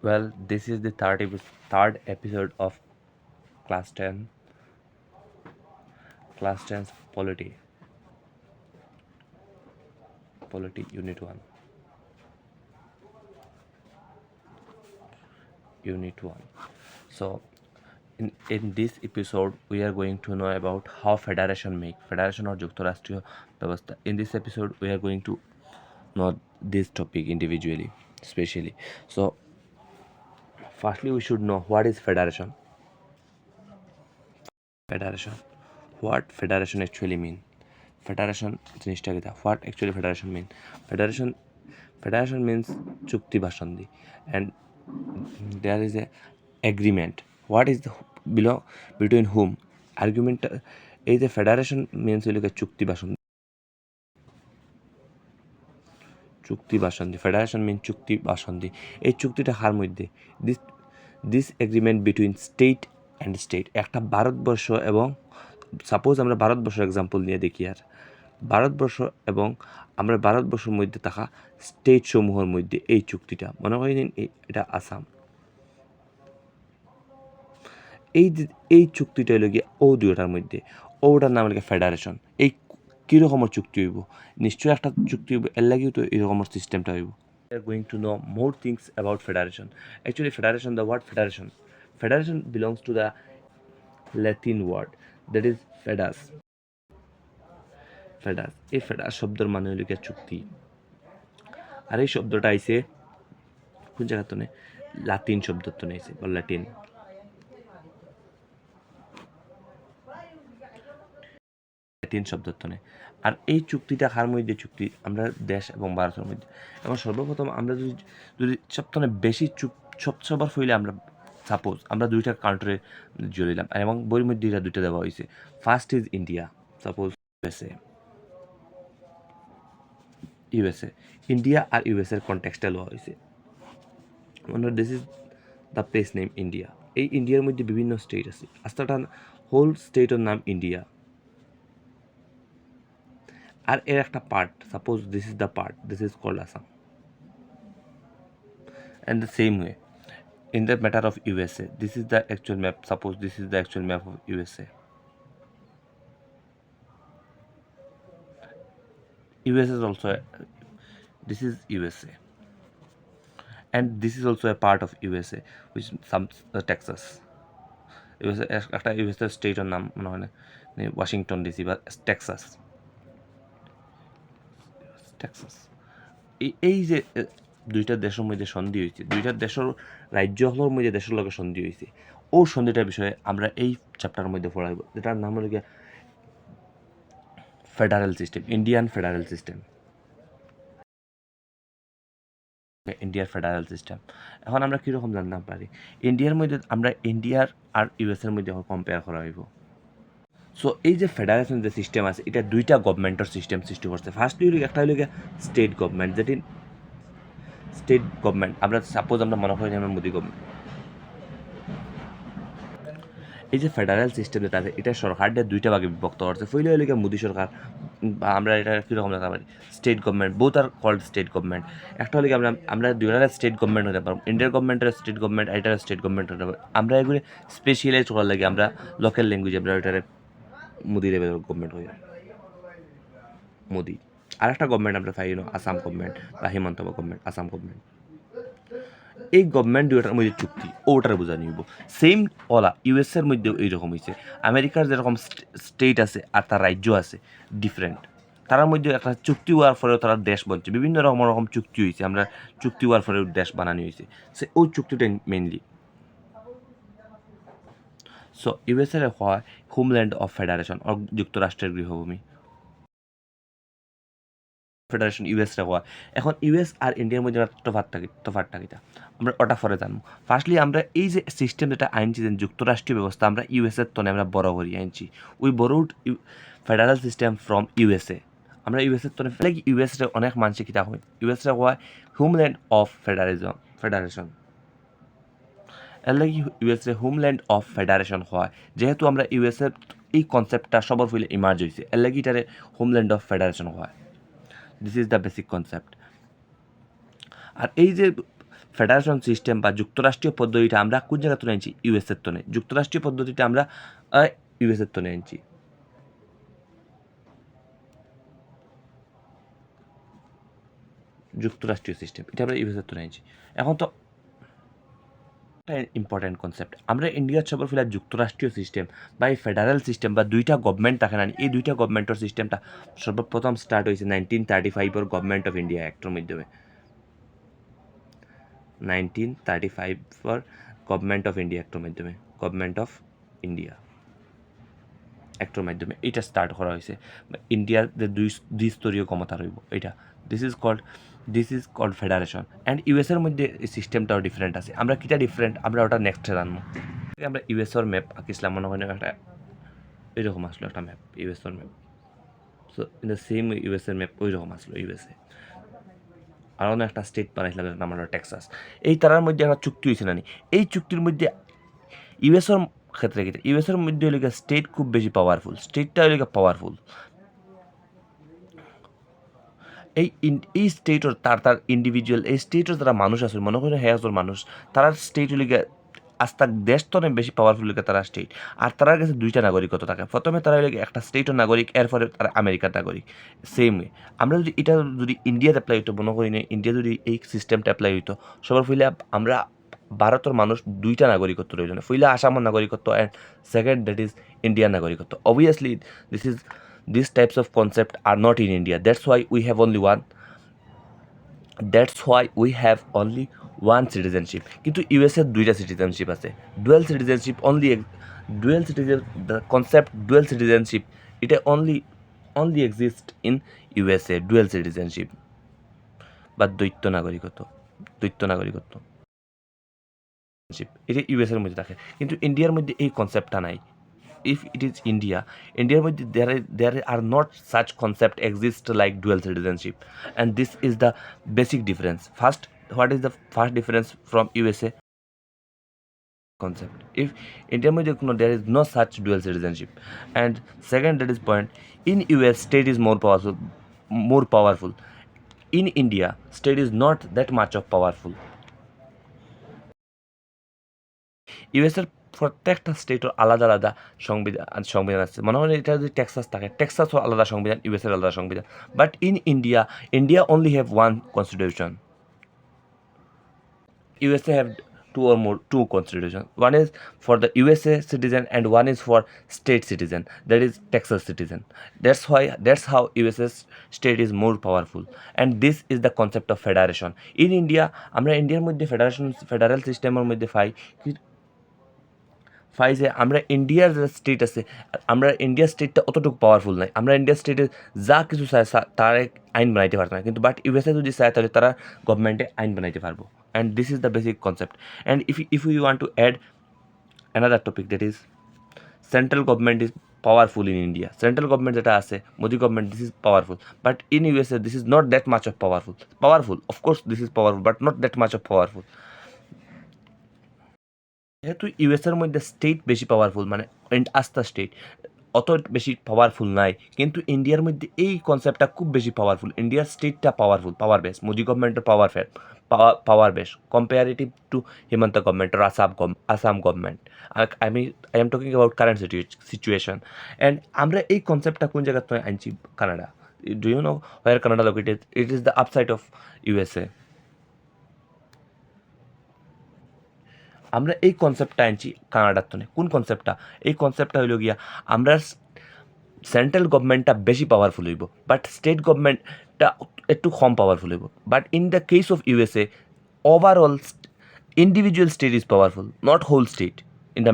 Well, this is the third episode of class 10, class 10's polity unit 1. Unit 1. So, in this episode, we are going to know about how federation or যুক্তরাষ্ট্রীয় ব্যবস্থা. In this episode, we are going to know this topic individually, specially. So, firstly, we should know what is federation. Federation. What federation actually mean? Federation জিনিসটা কি? What actually federation mean? Federation means চুক্তি বাসন্ধি, and there is a agreement. What is the below between whom? Argument is a federation means like a চুক্তি বাসন্ধি. Federation means চুক্তি বাসন্ধি. এই চুক্তিটা কার মধ্যে? This agreement between state and state. একটা ভারতবর্ষ এবং suppose আমরা ভারতবর্ষের এক্সাম্পল নিয়ে দেখি, আর ভারতবর্ষ এবং আমরা ভারতবর্ষের মধ্যে থাকা স্টেট সমূহের মধ্যে এই চুক্তিটা, মনে করি নিন এটা আসাম, এই চুক্তিটা হইল গিয়ে ও দুইটার মধ্যে, ওটার নাম হলো ফেডারেশন. এই কীরকমের চুক্তি হইব? নিশ্চয়ই একটা চুক্তি হইব, এর লাগেও তো এরকমের সিস্টেমটা হইব. We are going to know more things about federation. Actually, the word federation belongs to the Latin word that is fedas. এই ফেডাস শব্দের মানে হইল গিয়ে চুক্তি, আর এই শব্দটা আইছে কোন জায়গা তো লাতিন শব্দ তো নেইছে, বা লাতিন শব্দ তো নেই. আর এই চুক্তিটা কার মধ্যে চুক্তি? আমরা দেশ এবং ভারতের মধ্যে. এবং সর্বপ্রথম আমরা যদি সবথেকে বেশি সবার ফইলে আমরা সাপোজ আমরা দুইটা কান্ট্রি জড়িলাম, এবং বইয়ের মধ্যে দুইটা দেওয়া হয়েছে. First is India, suppose USA. India আর ইউএসএর কনটেক্সটে লওয়া হয়েছে. This is the place name India. এই ইন্ডিয়ার মধ্যে বিভিন্ন স্টেট আছে, আস্তাটা হোল স্টেটের নাম ইন্ডিয়া. আর এর একটা part, suppose this is the part, this is called Assam. And the same way, in the matter of USA, this is the actual map. Suppose this is the actual map of USA. USA is also this is USA, and this is also a part of USA, which some Texas. USA একটা USA স্টেটের নাম মনে হয় না Washington DC বা Texas. এই যে দুইটা দেশের মধ্যে সন্ধি হয়েছে, দুইটা দেশের রাজ্যগুলোর মধ্যে দেশের লগে সন্ধি হয়েছে, ও সন্ধিটার বিষয়ে আমরা এই চ্যাপ্টারের মধ্যে পড়াইব, যেটার নাম হলো গিয়ে federal system, Indian federal system. ইন্ডিয়ার ফেডারেল সিস্টেম এখন আমরা কীরকম জানতে পারি? ইন্ডিয়ার মধ্যে আমরা ইন্ডিয়ার আর ইউএসের মধ্যে কম্পেয়ার করা হইব. সো এই যে ফেডারেশন যে সিস্টেম আছে, এটা দুইটা গভর্নমেন্টের সিস্টেম সৃষ্টি করছে. ফার্স্টলি একটা হইল গিয়ে স্টেট গভর্নমেন্ট, যেটি স্টেট গভর্নমেন্ট আমরা সাপোজ আমরা মনে করি আমরা মোদি গভর্নমেন্ট. এই যে ফেডারেল সিস্টেম যেটা আছে, এটা সরকারটা দুইটা ভাগে বিভক্ত করছে. পহিলা হইল গিয়ে মোদি সরকার, বা আমরা এটা কীরকম দেখতে পারি স্টেট গভর্নমেন্ট, বোথ আর কল্ড স্টেট গভর্নমেন্ট. একটা হলে কি আমরা দুইটা স্টেট গভর্নমেন্ট হতে পারবো, ইন্ডিয়ার গভর্নমেন্টের স্টেট গভর্নমেন্ট, এটার স্টেট গভর্নমেন্ট হতে পারবো. আমরা এগুলি স্পেশালাইজ করার লাগে আমরা লোকাল ল্যাঙ্গুয়েজ আমরা এটারে মোদি লেভেলের গভর্নমেন্ট হয়ে মোদি. আর একটা গভর্নমেন্ট আমরা পাই আসাম গভর্নমেন্ট বা হিমন্ত গভর্নমেন্ট, আসাম গভর্নমেন্ট. এই গভর্নমেন্ট দুইটার মধ্যে চুক্তি ওটার বোঝা নিব. সেম ওলা ইউএসএর মধ্যেও এইরকম হয়েছে. আমেরিকার যেরকম স্টেট আছে আর তার রাজ্য আছে ডিফারেন্ট, তার মধ্যে একটা চুক্তি হওয়ার ফলেও তারা দেশ বলছে, বিভিন্ন রকম চুক্তি হয়েছে, আমরা চুক্তি হওয়ার ফলেও দেশ বানানো হয়েছে. সে ওই চুক্তিটা মেইনলি. সো ইউএসএর হয় হোমল্যান্ড অফ ফেডারেশন, যুক্তরাষ্ট্রের গৃহভূমি. ফেডারেশন ইউএসরা হওয়া. এখন ইউএস আর ইন্ডিয়ার মধ্যে তফাৎটা কিটা আমরা ওটা পরে জানবো. ফার্স্টলি আমরা এই যে সিস্টেম যেটা আনছি, যে যুক্তরাষ্ট্রীয় ব্যবস্থা, আমরা ইউএসএর তনে আমরা বরাবরই আনছি. We borrowed federal system from USA. আমরা ইউএসএর তনে ফেলে ইউএসরে অনেক মানুষে কিতা হয়, ইউএসরা হওয়া হোমল্যান্ড অফ ফেডারেশন. এর লাগি ইউএসএ হোমল্যান্ড অফ ফেডারেশন হয়, যেহেতু আমরা ইউএসএর এই কনসেপ্টটা সবার ফলে ইমার্জ হয়েছে, এর লাগি এটারে হোমল্যান্ড অফ ফেডারেশন হয়. This is the basic concept. আর এই যে ফেডারেশন সিস্টেম বা যুক্তরাষ্ট্রীয় পদ্ধতিটা আমরা কোন জায়গা তুলে আনছি? ইউএসএর তনে। যুক্তরাষ্ট্রীয় পদ্ধতিটা আমরা ইউএসএর তনে আনছি। যুক্তরাষ্ট্রীয় সিস্টেম এটা আমরা ইউএসএর তনে আনছি। এখন তো ইম্পর্টেন্ট কনসেপ্ট, আমরা ইন্ডিয়ার সবর ফিলার যুক্তরাষ্ট্রীয় সিস্টেম বা এই ফেডারেল সিস্টেম বা দুইটা গভর্নমেন্ট থাকে না, এই দুইটা গভর্নমেন্টের সিস্টেমটা সর্বপ্রথম স্টার্ট হয়েছে 1935 গভর্নমেন্ট অফ ইন্ডিয়া অ্যাক্টের মাধ্যমে। 1935 গভর্নমেন্ট অফ ইন্ডিয়া অ্যাক্টের মাধ্যমে, গভর্নমেন্ট অফ ইন্ডিয়া অ্যাক্টের মাধ্যমে এটা স্টার্ট করা হয়েছে। ইন্ডিয়ার যে দ্বিস্তরীয় ক্ষমতা রইব এটা, this is called federation. And ইউএসের মধ্যে এই সিস্টেমটাও ডিফারেন্ট আছে। আমরা কিটা ডিফারেন্ট আমরা ওটা নেক্সটে জানবো। আমরা ইউএসএর ম্যাপ আঁকিছিলাম, মনে হয় একটা এরকম আসলো একটা ম্যাপ, ইউএসএর map. So in the same ইউএসএর ম্যাপ ওই রকম আসলো ইউএসএ। আরও একটা স্টেট বানাইছিলাম যেটার নাম হলো টেক্সাস। এই তারার মধ্যে একটা চুক্তি হয়েছে না, এই চুক্তির মধ্যে ইউএসএর ক্ষেত্রে কি ইউএসএর মধ্যে হইলে স্টেট খুব বেশি পাওয়ারফুল, স্টেটটা হইলে পাওয়ারফুল। এই স্টেটর তার ইন্ডিভিজুয়াল এই স্টেটর যারা মানুষ আছে মনে করেন হ্যাঁ মানুষ, তারা স্টেট হইলে আস্তাক দেশ তো অনেক বেশি পাওয়ারফুল লিখে তারা স্টেট। আর তার কাছে দুইটা নাগরিকত্ব থাকে, প্রথমে তারা একটা স্টেটের নাগরিক, এরপরে তারা আমেরিকার নাগরিক। সেম ওয়ে আমরা যদি এটা যদি ইন্ডিয়াতে অ্যাপ্লাই হইতো, মনে করি না ইন্ডিয়া যদি এই সিস্টেমটা অ্যাপ্লাই হইতো, সবার ফলে আমরা ভারতের মানুষ দুইটা নাগরিকত্ব রইল না, ফইলে আসামের নাগরিকত্ব and second that is Indian নাগরিকত্ব। Obviously these types of concept are not in India. That's why we have only one citizenship. কিন্তু ইউএসএ দুইটা সিটিজেনশিপ আছে, dual citizenship the concept dual citizenship এটা only exist in USA, dual citizenship বা দ্বৈত নাগরিকত্ব এটা ইউএসএর মধ্যে থাকে, কিন্তু ইন্ডিয়ার মধ্যে এই কনসেপ্টটা নাই। If it is Indiaর মধ্যে there are not such concept exist like dual citizenship, and this is the basic difference. What is the first difference from USA concept? If Indiaর মধ্যে there is no such dual citizenship, and second that is point, in US state is more powerful. In India state is not that much of powerful. ইউএসের প্রত্যেকটা স্টেটের আলাদা আলাদা সংবিধান আছে। মনে হয় এটা যদি টেক্সাস থাকে, টেক্সাসও আলাদা সংবিধান, ইউএসের আলাদা সংবিধান। But in India only have one constitution. USA have two constitution. One is for the USA citizen and one is for state citizen, that is Texas citizen. That's how USA state is more powerful, and this is the concept of federation. In India আমরা ইন্ডিয়ার মধ্যে federal সিস্টেমের মধ্যে যে আমরা ইন্ডিয়ার যে state আছে, আমরা ইন্ডিয়ার স্টেটটা অতটুকু পাওয়ারফুল নাই। আমরা ইন্ডিয়ার স্টেটে যা কিছু চায় তার আইন বানাইতে পারতো না, কিন্তু বাট ইউএসএ যদি চায় তাহলে তারা গভর্নমেন্টে আইন বানাইতে পারবো। And this is the basic concept. And if you want to add another topic, that is central government is powerful in India. Central government যেটা আছে Modi government, this is powerful, but in USA this is not that much of powerful. Of course this is powerful but not that much of powerful. যেহেতু ইউএসের মধ্যে state বেশি powerful, মানে আস্থা state অত বেশি পাওয়ারফুল নাই, কিন্তু ইন্ডিয়ার মধ্যে এই কনসেপ্টটা খুব বেশি পাওয়ারফুল। ইন্ডিয়ার স্টেটটা পাওয়ারফুল, পাওয়ার বেস। মোদি গভর্নমেন্টের power base comparative to Himanta government or Assam government. I am talking about current situation. And আমরা এই কনসেপ্টটা কোন জায়গার থেকে আনছি? Canada. Do you know where Canada located? It is the upside of USA. আমরা এই কনসেপ্টটা আনছি কানাডার তনে। কোন কনসেপ্টটা? এই কনসেপ্টটা হইল গিয়া আমরা সেন্ট্রাল গভর্নমেন্টটা বেশি পাওয়ারফুল হইব, বাট স্টেট গভর্নমেন্টটা একটু কম পাওয়ারফুল হইব। But in the case of USA overall individual state is powerful, not whole state in the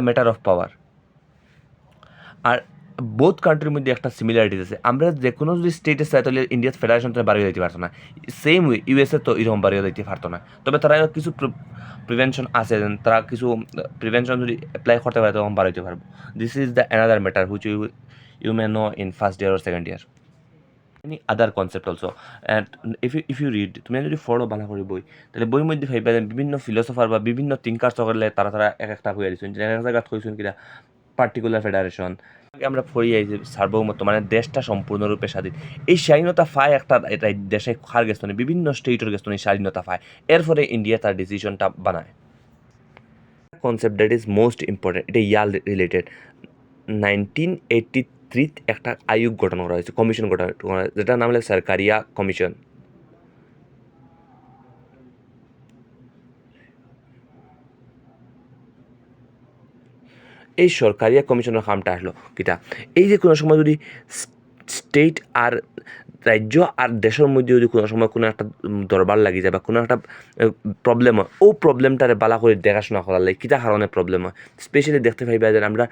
matter of power. আর বোথ কান্ট্রির মধ্যে একটা সিমিলারিটিস আছে। আমরা যে কোনো যদি স্টেটে চাই তাহলে ইন্ডিয়ার ফেডারেশন তো বাড়িয়ে দিতে পারতো না, সেম ওয়ে ইউএসএ তো এরকম বাড়িয়ে দিতে পারতো না। তবে তারা কিছু প্রিভেনশন আছে, তারা কিছু প্রিভেনশন যদি অ্যাপ্লাই করতে পারে তখন বাড়াইতে পারবো। This is the another matter which you may know in first year or second year. Any other concept also. And if you read, তুমি যদি ফলো বানা করি বই, তাহলে বইয়ের মধ্যে ভাইবা বিভিন্ন ফিলোসফার বা বিভিন্ন থিঙ্কার সকলে তারা এক একটা হয়ে দিচ্ছেন, এক জায়গায় হয়েছেন কিনা পার্টিকুলার ফেডারেশন, আগে আমরা পড়ি এই যে সার্বভৌমত্ব মানে দেশটা সম্পূর্ণরূপে স্বাধীন। এই স্বাধীনতা পায় একটা এটা দেশে কার গেছনে বিভিন্ন স্টেটের গেছনে স্বাধীনতা পায়। এরপরে ইন্ডিয়া তার ডিসিশনটা বানায়। Concept that is most important, এটা ইয়ার রিলেটেড। 1983 একটা আয়োগ গঠন করা হয়েছে, কমিশন গঠন করা হয়েছে, যেটার নাম হলো সরকারিয়া কমিশন। এই সরকারিয়া কমিশনের কামটা আসলো কিটা, এই যে কোনো সময় যদি স্টেট আর রাজ্য আর দেশের মধ্যে যদি কোনো সময় কোনো একটা দরবার লাগি যায় বা কোনো একটা প্রবলেম হয়, ও প্রবলেমটারে বালা করে দেখাশোনা করার লাগে কিটা কারণে প্রবলেম হয়। স্পেশালি দেখতে পাইবা যে আমরা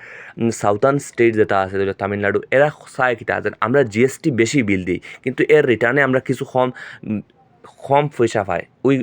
সাউথার্ন স্টেট যেটা আছে যেটা তামিলনাড়ু, এরা চায় কিটা যে আমরা জিএসটি বেশি বিল দিই কিন্তু এর রিটার্নে আমরা কিছু কম পয়সা পাই। ওই